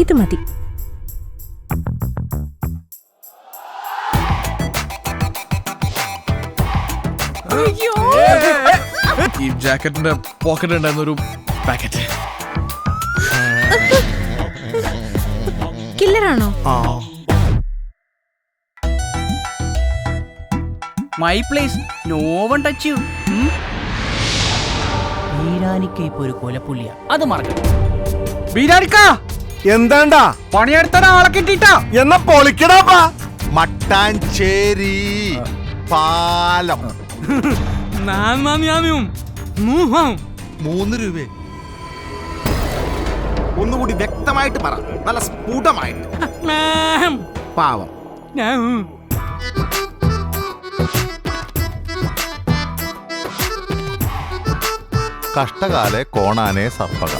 ഇത് മതി. ഈ ജാക്കറ്റിന്റെ പോക്കറ്റ് ഉണ്ടായിരുന്ന ഒരു പാക്കറ്റ്. കില്ലറാണോ? My place, no one touch you. ബീരാനിക്ക ഇപ്പൊ ഒരു കൊലപ്പുള്ളിയാ, അത് മറക്കണം. ബീരാനിക്ക എന്താണ്ടാ പണിയെടുത്ത ആളെ കിട്ടിട്ടാ എന്നാ പൊളിക്കടാ. മട്ടാഞ്ചേരി പാലം 3 രൂപ. ഒന്നുകൂടി വ്യക്തമായിട്ട് പറ, നല്ല സ്ഫുടമായിട്ട്. പാവം. കഷ്ടകാലെ കോണാനെ സർപ്പക.